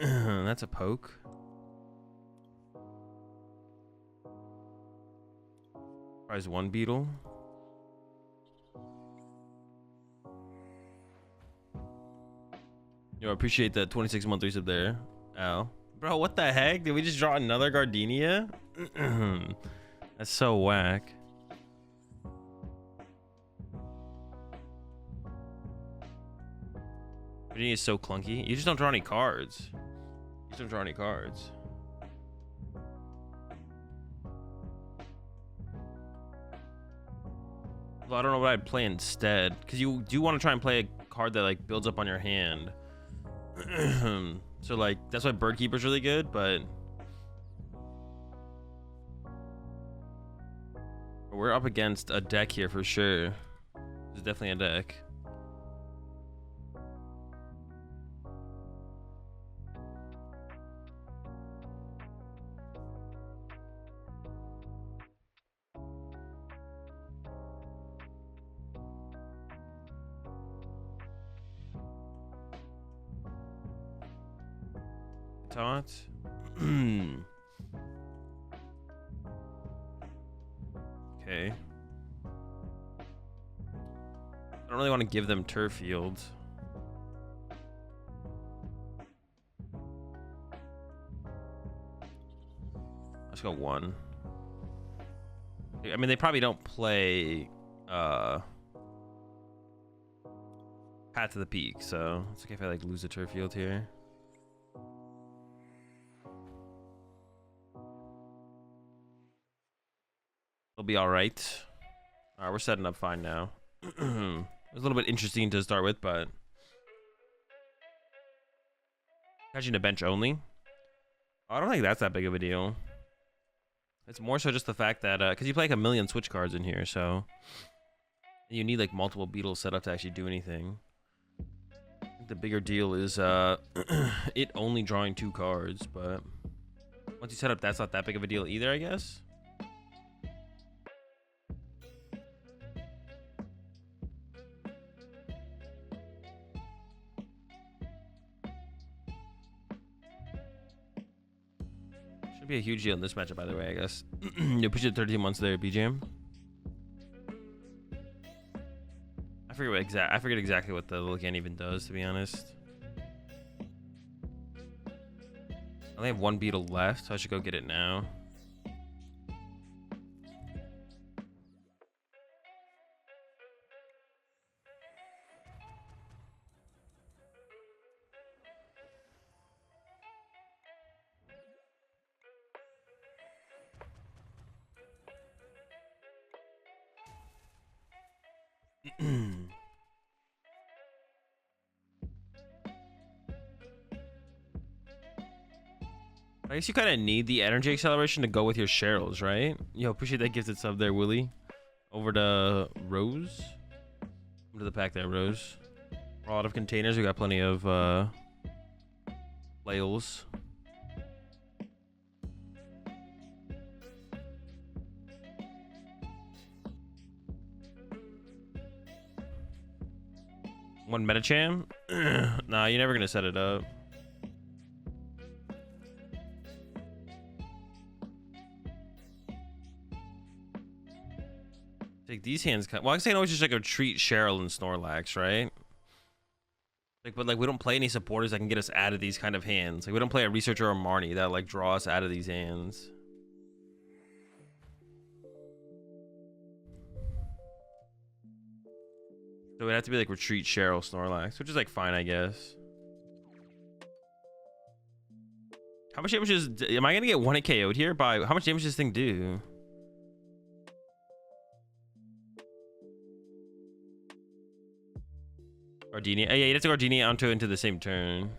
That's a poke. Prize one beetle. Yo, appreciate that 26-month resub there, Al. Bro, what the heck? Did we just draw another Gardenia? That's so whack. Gardenia is so clunky. You just don't draw any cards. You just don't draw any cards. Well, I don't know what I'd play instead, because you do want to try and play a card that like builds up on your hand. So like that's why Bird Keeper's really good, but we're up against a deck here for sure. There's definitely a deck. Taunt. Okay. I don't really want to give them turf fields. Let's go one. I mean, they probably don't play Path to the Peak, so it's okay if I like lose a turf field here. It'll be all right. All right, we're setting up fine now. It was a little bit interesting to start with, but catching a bench only. I don't think that's that big of a deal. It's more so just the fact that because you play like a million switch cards in here, so you need like multiple beetles set up to actually do anything. I think the bigger deal is it only drawing 2 cards, but once you set up, that's not that big of a deal either, I guess. Should be a huge deal in this matchup, by the way, I guess. You push it 13 months there, BJM. I forget exactly what the little can even does, to be honest. I only have 1 beetle left, so I should go get it now. I guess you kind of need the energy acceleration to go with your Cheryls, right? Yo, appreciate that gifted sub there, Willie. Over to Rose. Into the pack there, Rose. A lot of containers. We got plenty of flails. One Metacham? Nah, you're never gonna set it up. Take these hands. Well, I can always just like a treat Cheryl and Snorlax, right? Like, but like we don't play any supporters that can get us out of these kind of hands. Like we don't play a Researcher or Marnie that like draw us out of these hands. So it'd have to be like retreat Cheryl Snorlax, which is like fine, I guess. How much damage is... Am I gonna get 1 KO'd here? By how much damage does this thing do? Gardenia. Oh, yeah, you have to Gardenia onto into the same turn.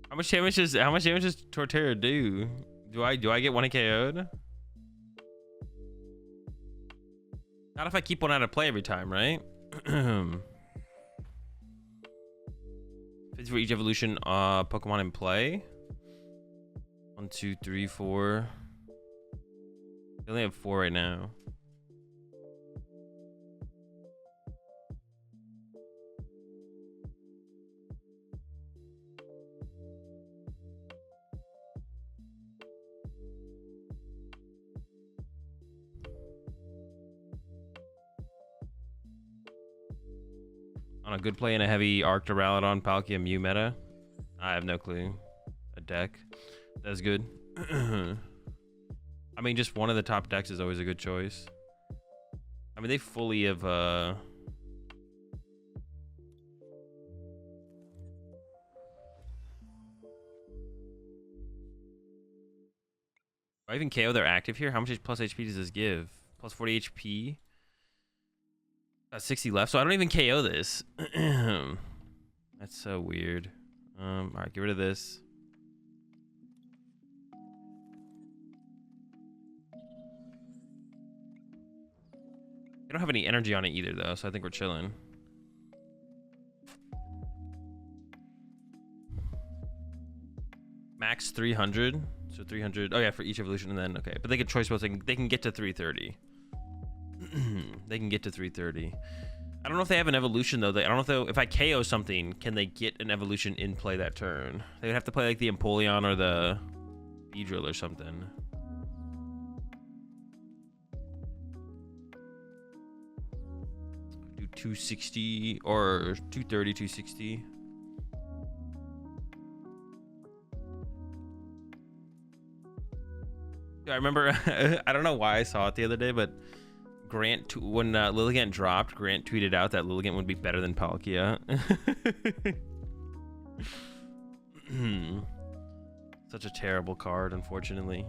How much damage does Torterra do? Do I get 1 KO'd? Not if I keep one out of play every time, right? 50 for each evolution Pokemon in play. 1, 2, 3, 4. I only have 4 right now. On a good play in a heavy Arcturalodon Palkia Mew meta? I have no clue. A deck. That's good. I mean, just one of the top decks is always a good choice. I mean, they fully have, or even KO, they're active here. How much plus HP does this give? Plus 40 HP? Got 60 left, so I don't even KO this. That's so weird. Alright, get rid of this. They don't have any energy on it either, though, so I think we're chilling. Max 300, so 300. Oh yeah, for each evolution, and then okay. But they can choice both. They can get to 330. They can get to 330. I don't know if they have an evolution though. I don't know if I KO something, can they get an evolution in play that turn? They would have to play like the Empoleon or the Beedrill or something. Do 260 or 230, 260. I remember, I don't know why I saw it the other day, but when Lilligant dropped, Grant tweeted out that Lilligant would be better than Palkia. Such a terrible card, unfortunately.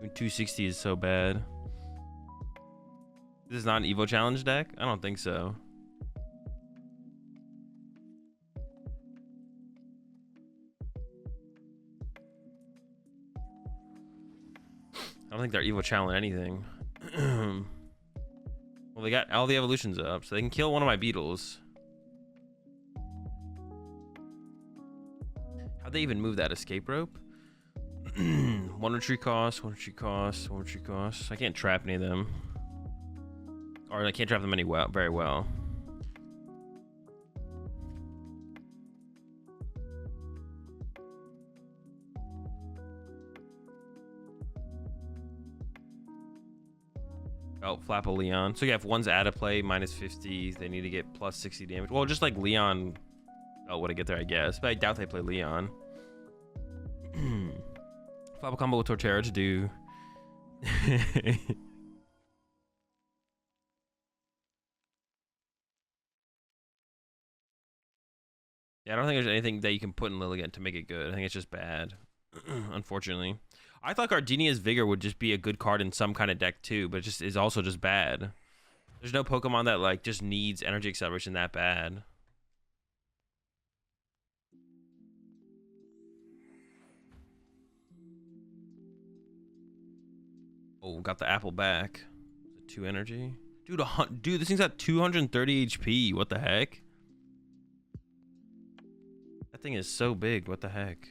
260 is so bad. This is not an Evo Challenge deck? I don't think so. I don't think they're Evo Challenge anything. Well, they got all the evolutions up, so they can kill one of my beetles. How'd they even move that escape rope? One retreat cost, one retreat cost, one retreat cost. I can't trap any of them. Or I can't trap them very well. Oh, Flapple Leon. So yeah, if one's out of play, minus 50, they need to get plus 60 damage. Well, just like Leon, would I get there, I guess. But I doubt they play Leon. Flapple combo with Torterra to do. Yeah, I don't think there's anything that you can put in Lilligant to make it good. I think it's just bad, unfortunately. I thought Gardenia's Vigor would just be a good card in some kind of deck too, but it just is also just bad. There's no Pokemon that like just needs energy acceleration that bad. Oh, got the apple back. 2 energy. Dude, this thing's got 230 HP. What the heck? That thing is so big. What the heck?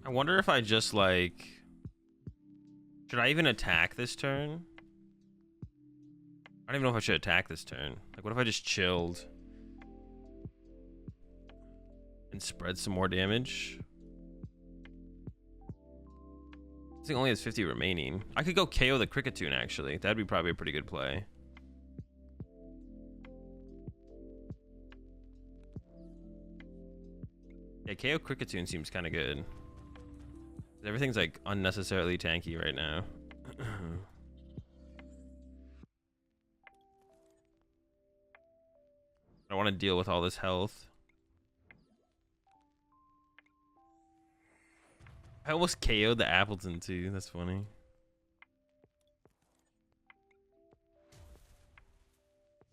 I wonder if I just like... Should I even attack this turn? I don't even know if I should attack this turn. Like, what if I just chilled and spread some more damage? This thing only has 50 remaining. I could go KO the Cricketune, actually. That'd be probably a pretty good play. Yeah, KO Cricketune seems kind of good. Everything's like unnecessarily tanky right now. I don't want to deal with all this health. I almost KO'd the Appleton too. That's funny.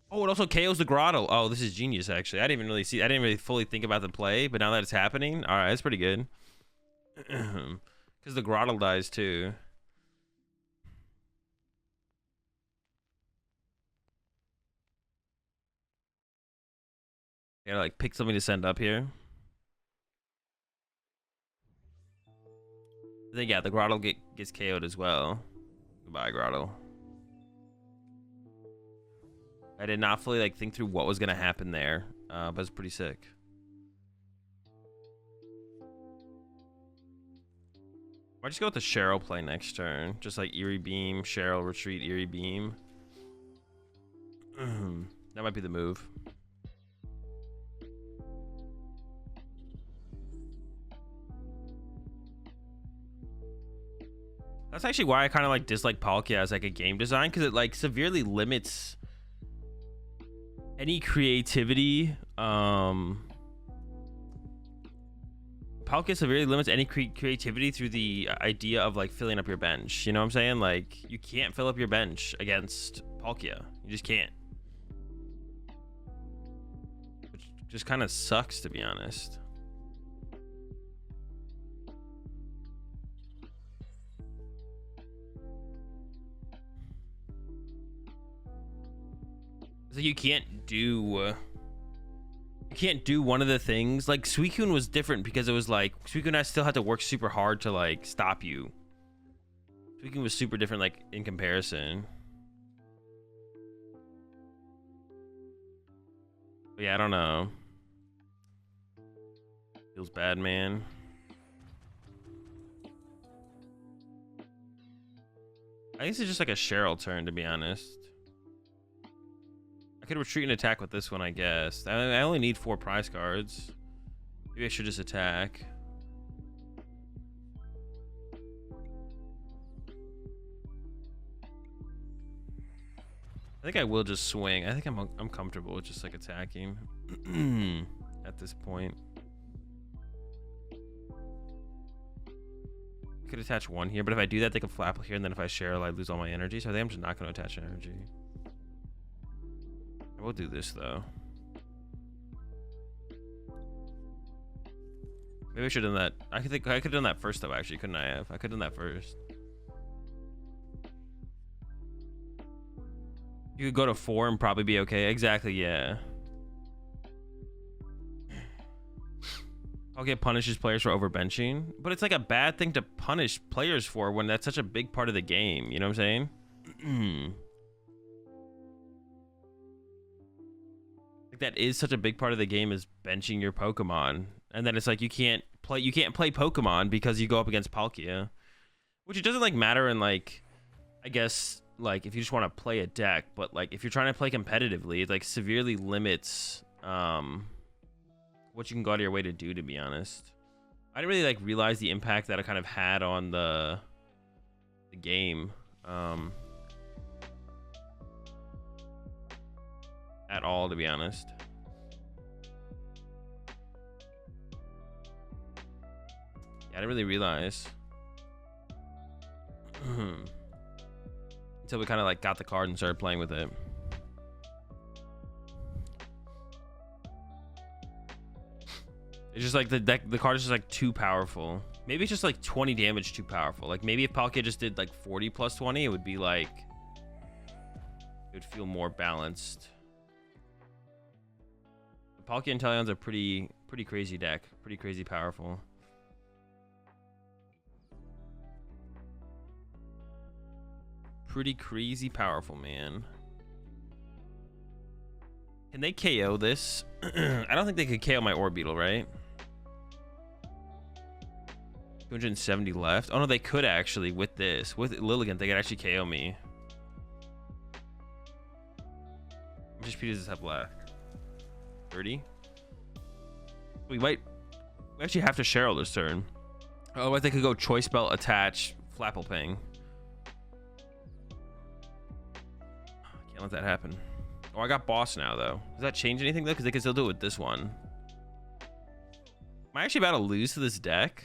Oh, it also KOs the Grotto. Oh, this is genius, actually. I didn't really fully think about the play, but now that it's happening, all right, that's pretty good. Because the Grotto dies too. You gotta like pick something to send up here. I think yeah, the Grotto gets KO'd as well. Goodbye, Grotto. I did not fully like think through what was gonna happen there, but it's pretty sick. Might just go with the Cheryl play next turn. Just like Eerie Beam, Cheryl, retreat, Eerie Beam. That might be the move. That's actually why I kind of like dislike Palkia as like a game design, because it like severely limits any creativity. Palkia severely limits any creativity through the idea of like filling up your bench. You know what I'm saying? Like you can't fill up your bench against Palkia. You just can't. Which just kind of sucks, to be honest. So you can't do one of the things. Like Suicune was different because it was like Suicune still had to work super hard to like stop you. Suicune was super different like in comparison. But yeah, I don't know. Feels bad, man. I think it's just like a Cheryl turn, to be honest. I could retreat and attack with this one, I guess. I only need 4 prize cards. Maybe I should just attack. I think I will just swing. I think I'm comfortable with just like attacking at this point. I could attach 1 here, but if I do that, they can flap here, and then if I Cheryl, I lose all my energy. So I think I'm just not going to attach energy. I will do this though. Maybe I should have done that. I could have done that first though, actually, couldn't I have? I could have done that first. You could go to 4 and probably be okay. Exactly, yeah. I'll get punishes players for overbenching, but it's like a bad thing to punish players for when that's such a big part of the game. You know what I'm saying? Like that is such a big part of the game, is benching your Pokemon, and then it's like you can't play Pokemon because you go up against Palkia, which it doesn't like matter in like, I guess, like if you just want to play a deck, but like if you're trying to play competitively, it like severely limits what you can go out of your way to do, to be honest. I didn't really like realize the impact that it kind of had on the game at all, to be honest. Yeah, I didn't really realize until we kind of like got the card and started playing with it. It's just like the card is just like too powerful. Maybe it's just like 20 damage too powerful. Like maybe if Palkia just did like 40 plus 20, it would be like, it would feel more balanced. The Palkia and Inteleon's a pretty crazy deck, pretty crazy powerful. Pretty crazy powerful, man. Can they KO this? I don't think they could KO my Orbeetle, right? 270 left. Oh no, they could actually with this. With Lilligant, they could actually KO me. How much HP does this have left? 30? We actually have to Cheryl this turn. Otherwise they could go Choice Belt, attach, Flappleping. Can't let that happen. Oh, I got Boss now, though. Does that change anything, though? Because they can still do it with this one. Am I actually about to lose to this deck?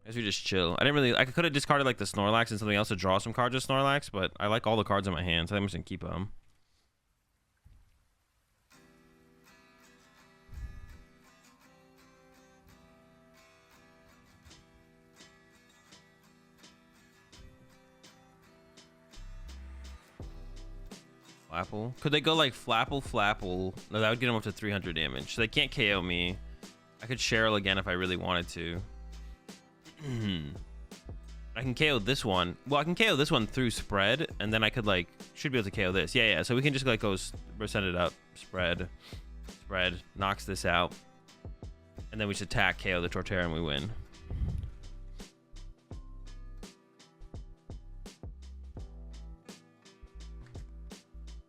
Guess we just chill. I could have discarded like the Snorlax and something else to draw some cards with Snorlax, but I like all the cards in my hand, so I'm just gonna keep them. Flapple. Could they go like Flapple, Flapple? No, that would get them up to 300 damage. So they can't KO me. I could Cheryl again if I really wanted to. I can KO this one. Well, I can KO this one through spread, and then I could like should be able to KO this. Yeah. So we can just like go send it up, spread, knocks this out, and then we just attack, KO the Torterra, and we win.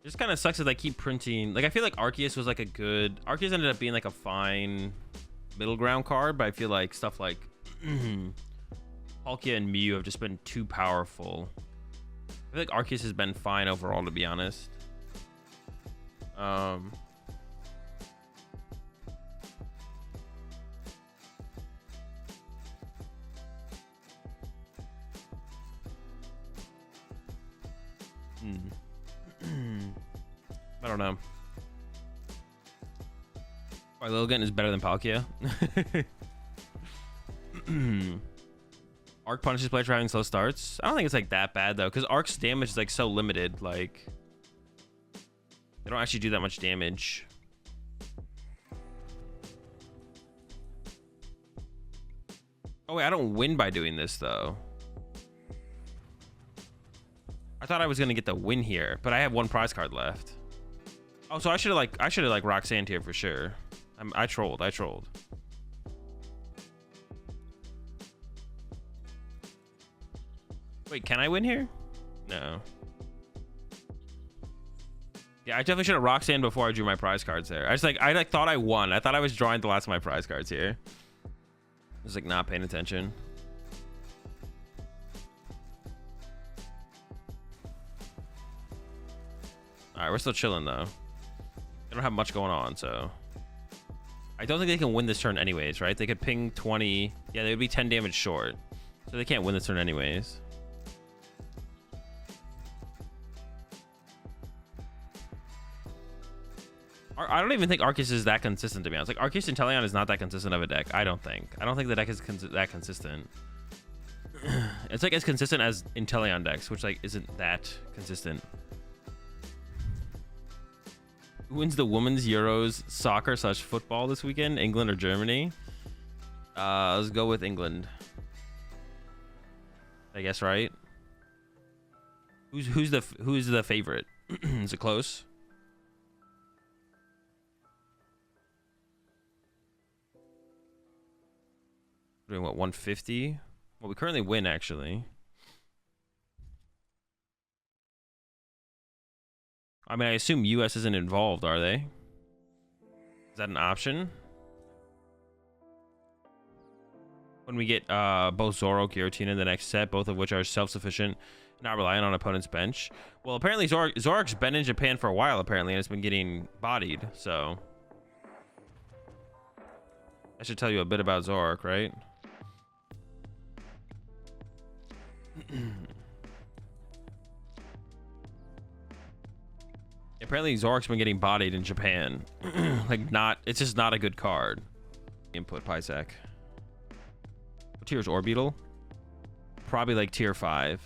It just kind of sucks that I keep printing. Like I feel like Arceus was like a good. Arceus ended up being like a fine middle ground card, but I feel like stuff like Palkia and Mew have just been too powerful. I feel like Arceus has been fine overall, to be honest. I don't know. Why Lilligant is better than Palkia? Arc punishes players for having slow starts. I don't think it's like that bad though, because Arc's damage is like so limited. Like they don't actually do that much damage. Oh wait, I don't win by doing this though. I thought I was gonna get the win here, but I have one prize card left. Oh, so I should have like Roxanne here for sure. I trolled. Wait, can I win here? No. Yeah, I definitely should have Roxanne before I drew my prize cards there. I thought I won. I thought I was drawing the last of my prize cards here. I was like not paying attention. All right, we're still chilling though. They don't have much going on, so I don't think they can win this turn anyways, right? They could ping 20. Yeah, they would be 10 damage short, so they can't win this turn anyways. I don't even think Arceus is that consistent, to be honest. Like Arceus Inteleon is not that consistent of a deck. I don't think the deck is that consistent. It's like as consistent as Inteleon decks, which like isn't that consistent. Who wins the women's Euros soccer / football this weekend? England or Germany? Let's go with England. I guess, right? Who's the favorite? Is it close? We're doing what, 150? Well, we currently win actually. I mean, I assume US isn't involved, are they? Is that an option? When we get both Zoro, Giratina in the next set, both of which are self-sufficient, not relying on opponent's bench. Well, apparently Zork's been in Japan for a while, apparently, and it's been getting bodied, so I should tell you a bit about Zork, right? Apparently Zork's been getting bodied in Japan. Like it's just not a good card. Input Pysac. What tier is Orbeetle? Probably like tier 5.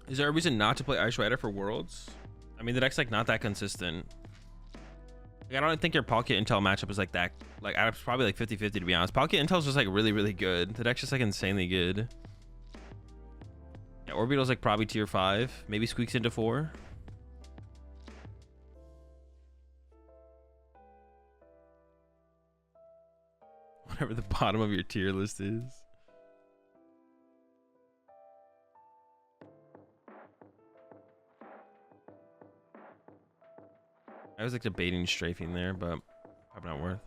Is there a reason not to play Ice Rider for Worlds? I mean, the deck's like not that consistent. Like, I don't think your Palkia Intel matchup is like that. Like, it's probably like 50-50 to be honest. Palkia Intel's just like really, really good. The deck's just like insanely good. Yeah, Orbeetle's like probably tier 5. Maybe squeaks into 4. Whatever the bottom of your tier list is. I was like debating strafing there, but probably not worth.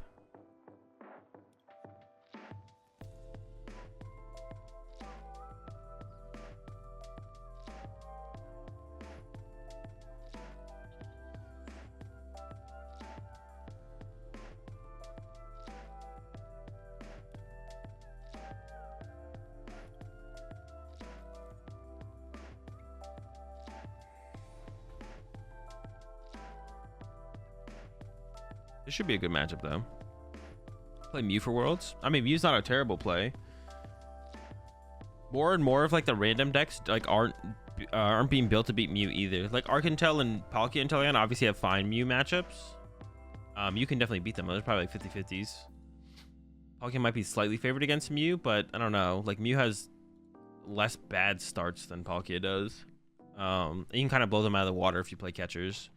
This should be a good matchup, though. Play Mew for Worlds. I mean, Mew's not a terrible play. More and more of like the random decks like aren't being built to beat Mew either. Like Arcantel and Palkia and Inteleon obviously have fine Mew matchups. You can definitely beat them. There's probably like 50-50s. Palkia might be slightly favored against Mew, but I don't know. Like Mew has less bad starts than Palkia does. You can kind of blow them out of the water if you play catchers.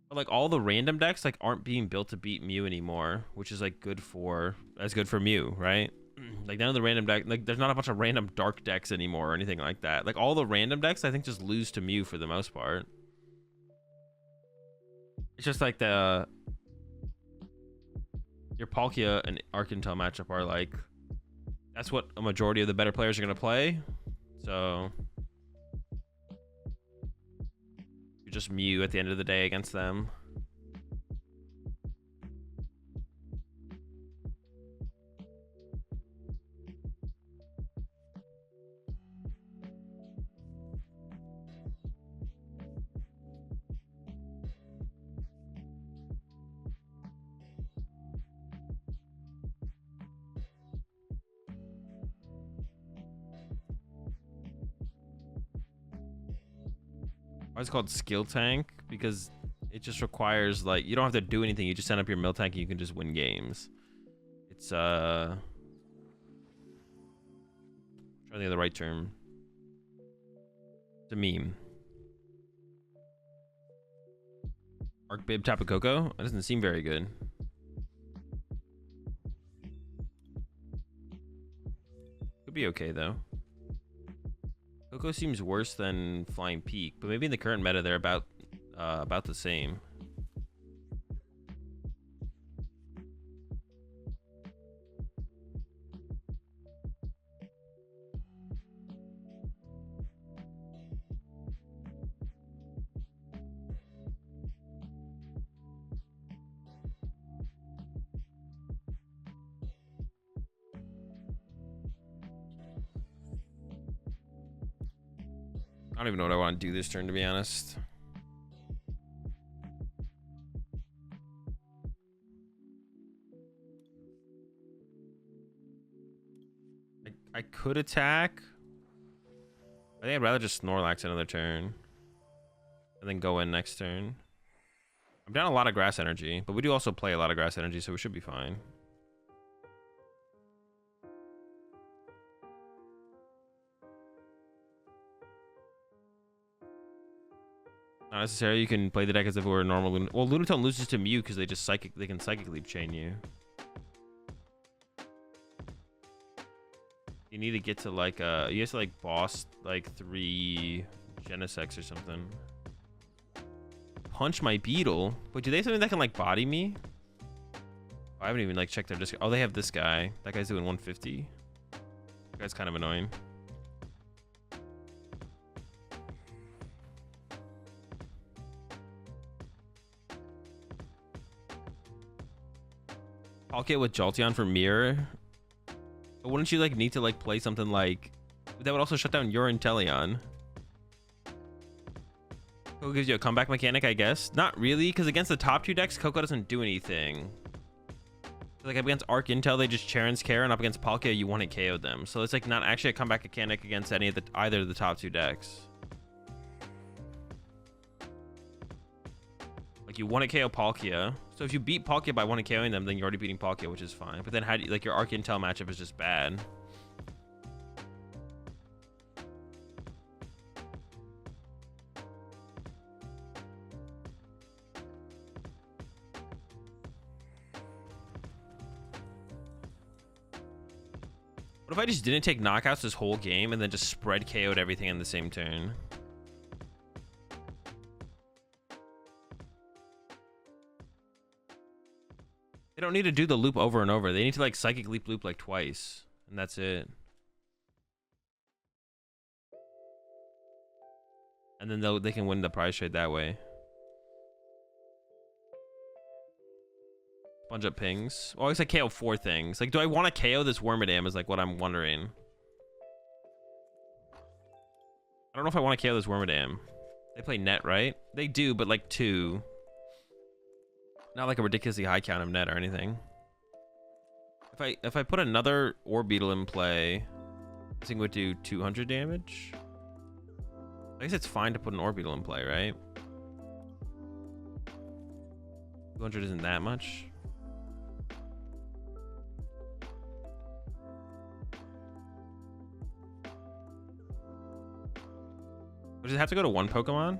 But like all the random decks like aren't being built to beat Mew anymore, which is like good for Mew, right? Like none of the random deck, like there's not a bunch of random dark decks anymore or anything like that. Like all the random decks I think just lose to Mew for the most part. It's just like your Palkia and Arcantel matchup are like, that's what a majority of the better players are going to play. So you're just Mew at the end of the day against them. Why it's called skill tank? Because it just requires like you don't have to do anything. You just send up your mill tank and you can just win games. It's trying to think of the right term. It's a meme. Arc Bib Tapu Koko? That doesn't seem very good. Could be okay though. Koko seems worse than Flying Peak, but maybe in the current meta they're about the same. I don't even know what I want to do this turn, to be honest. I could attack. I think I'd rather just Snorlax another turn. And then go in next turn. I'm down a lot of grass energy, but we do also play a lot of grass energy, so we should be fine. Not necessarily. You can play the deck as if it were a normal Lunatone. Well, Lunatone loses to Mew because they can psychic leap chain you. You need to get to like you have to like boss like 3 Genesects or something. Punch my Beetle. But do they have something that can like body me? I haven't even like checked their disc. Oh, they have this guy. That guy's doing 150. That guy's kind of annoying. Palkia with Jolteon for Mirror. But wouldn't you like need to like play something like that would also shut down your Inteleon? Coco gives you a comeback mechanic, I guess. Not really, because against the top 2 decks, Coco doesn't do anything. Like up against Arc Intel, they just Charon's Care, and up against Palkia, you want to KO them. So it's like not actually a comeback mechanic against either of the top 2 decks. Like you want to KO Palkia. So if you beat Palkia by 1 KOing them, then you're already beating Palkia, which is fine. But then how do you, like your Arc Intel matchup is just bad. What if I just didn't take knockouts this whole game and then just spread KO'd everything in the same turn? They don't need to do the loop over and over. They need to like psychic leap loop like twice, and that's it. And then they can win the prize trade that way. Sponge up pings. Well, I guess I KO 4 things. Like, do I want to KO this Wormadam is like what I'm wondering. I don't know if I want to KO this Wormadam. They play net, right? They do, but like 2. Not like a ridiculously high count of net or anything. If I put another Orbeetle in play, This thing would do 200 damage. I guess it's fine to put an Orbeetle in play, right? 200 isn't that much. Does it have to go to one Pokemon?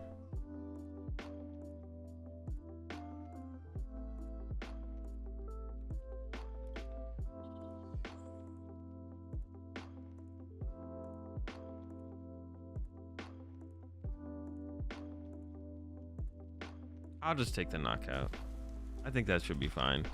I'll just take the knockout. I think that should be fine.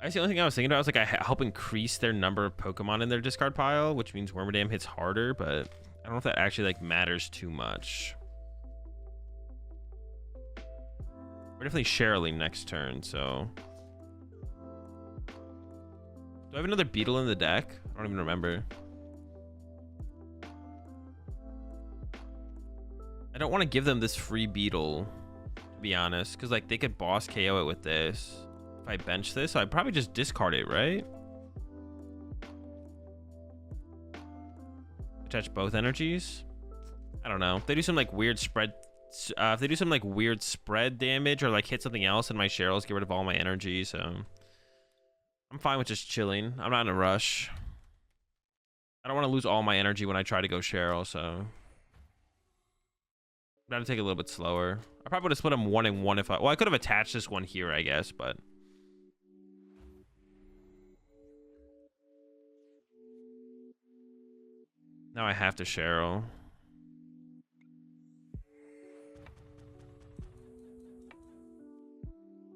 I guess the only thing I was thinking about was like I help increase their number of Pokemon in their discard pile, which means Wormadam hits harder, but I don't know if that actually like matters too much. We're definitely Cheryling next turn, so. Do I have another Beetle in the deck? I don't even remember. I don't want to give them this free Beetle, to be honest, because like they could boss KO it with this. If I bench this, I'd probably just discard it, right? Attach both energies. I don't know. If they do some like weird spread, if they do some like weird spread damage or like hit something else, and my Cheryls get rid of all my energy, so I'm fine with just chilling. I'm not in a rush. I don't want to lose all my energy when I try to go Cheryl, so. I'm gonna take it a little bit slower. I probably would have split them 1 and 1 if I... Well, I could have attached this one here, I guess, but... Now I have to Cheryl.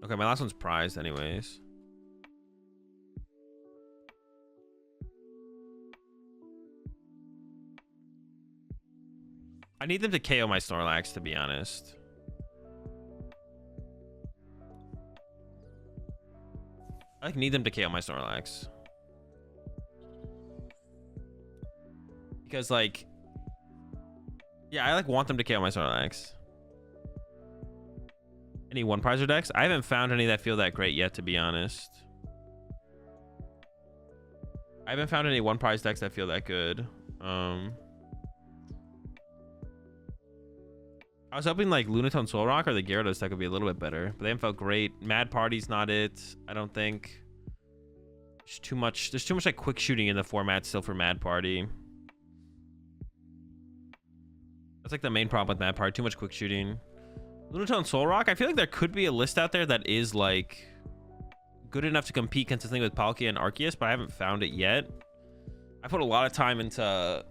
Okay, my last one's prized anyways. I need them to KO my Snorlax, to be honest. I like need them to KO my Snorlax. Because like, yeah, I like want them to KO my Snorlax. Any one prizer decks? I haven't found any that feel that great yet, to be honest. I haven't found any one prize decks that feel that good. I was hoping like Lunatone Solrock or the Gyarados deck would be a little bit better, but they haven't felt great. Mad Party's not it, I don't think. There's too much like quick shooting in the format still for Mad Party. That's like the main problem with Mad Party, too much quick shooting. Lunatone Solrock, I feel like there could be a list out there that is like good enough to compete consistently with Palkia and Arceus, but I haven't found it yet. I put a lot of time into Solrock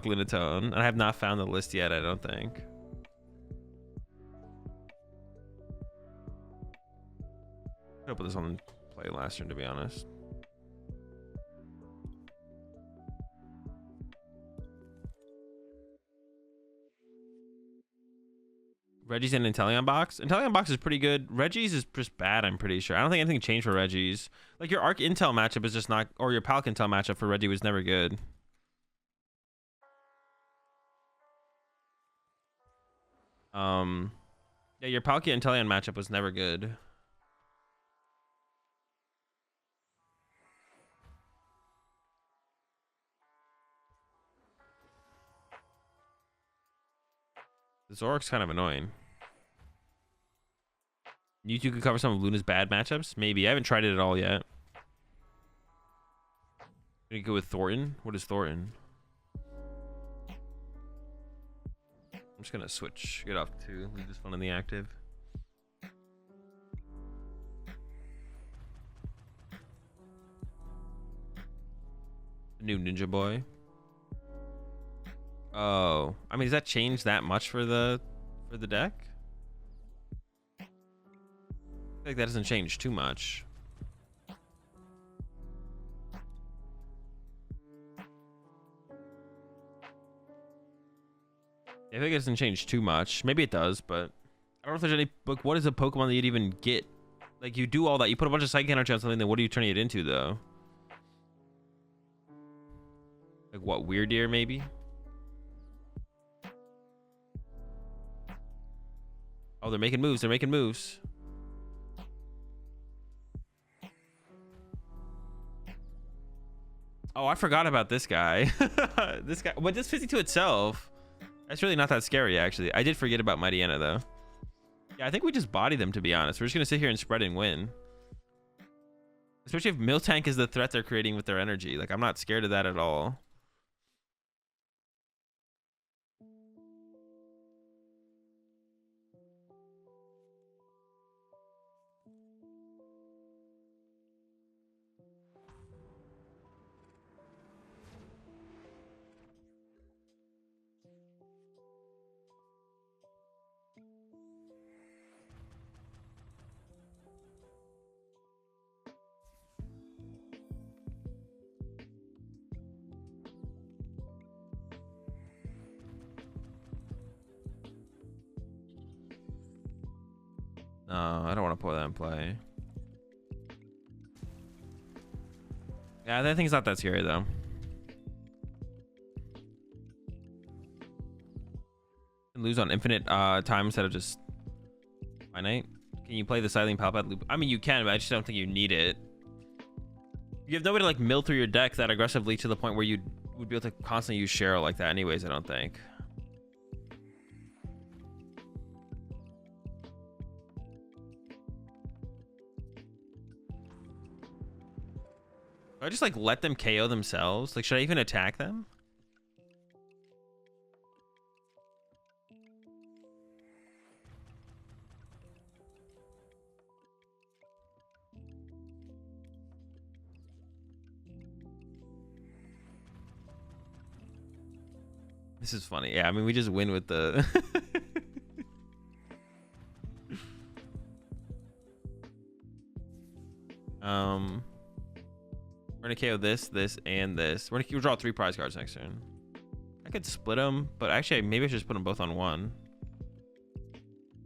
Lunatone, and I have not found the list yet, I don't think. I'll put this on play last turn, to be honest. Reggie's in Inteleon box. Inteleon box is pretty good. Reggie's is just bad, I'm pretty sure. I don't think anything changed for Reggie's. Like your Arc Intel matchup is just not, or your Palk Intel matchup for Reggie was never good. Yeah, your Palkia Inteleon matchup was never good. The Zork's kind of annoying. You two could cover some of Luna's bad matchups? Maybe. I haven't tried it at all yet. Gonna go with Thornton? What is Thornton? I'm just gonna switch. Get off 2. Leave this one in the active. New Ninja Boy. Oh, I mean, does that change that much for the deck? I feel like that doesn't change too much. I think it doesn't change too much. Maybe it does, but I don't know if there's any. Like, what is a Pokemon that you'd even get? Like, you do all that, you put a bunch of Psychic Energy on something, then what are you turning it into, though? Like, what, Weirdeer, maybe? Oh, they're making moves. They're making moves. Oh, I forgot about this guy. This guy, but this 52 itself, that's really not that scary, actually. I did forget about Mightyena, though. Yeah, I think we just body them, to be honest. We're just going to sit here and spread and win. Especially if Miltank is the threat they're creating with their energy. Like, I'm not scared of that at all. No, I don't want to put that in play. Yeah, I think it's not that scary, though. Lose on infinite time instead of just finite. Can you play the Silent Palpad loop? I mean, you can, but I just don't think you need it. You have nobody to like mill through your deck that aggressively to the point where you would be able to constantly use Cheryl like that anyways, I don't think. Do I just like let them KO themselves? Like, should I even attack them? This is funny. Yeah, I mean, we just win with the... We're gonna KO this, and this. We're gonna draw 3 prize cards next turn. I could split them, but actually, maybe I should just put them both on one.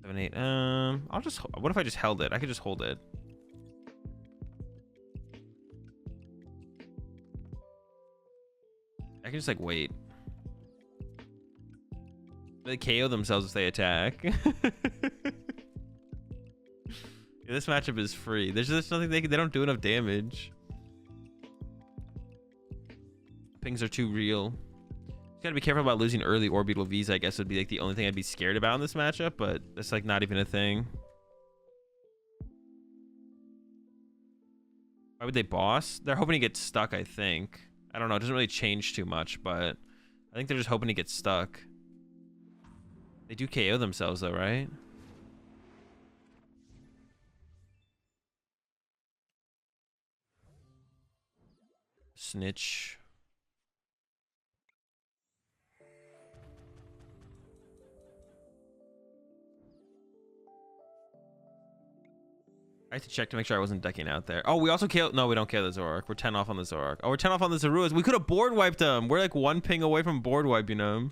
7, 8. I'll just... What if I just held it? I could just hold it. I can just, like, wait. They KO themselves if they attack. Yeah, this matchup is free. There's just nothing they don't do enough damage. Pings are too real. Just gotta be careful about losing early Orbeetle Vs, I guess would be like the only thing I'd be scared about in this matchup, but that's like not even a thing. Why would they boss? They're hoping to get stuck, I think. I don't know, it doesn't really change too much, but I think they're just hoping to get stuck. They do KO themselves though, right? Snitch. I had to check to make sure I wasn't decking out there. Oh, we also KO. No, we don't KO the Zoroark. We're 10 off on the Zoroark. Oh, we're 10 off on the Zaruas. We could have board wiped them. We're like 1 ping away from board wipe, you know?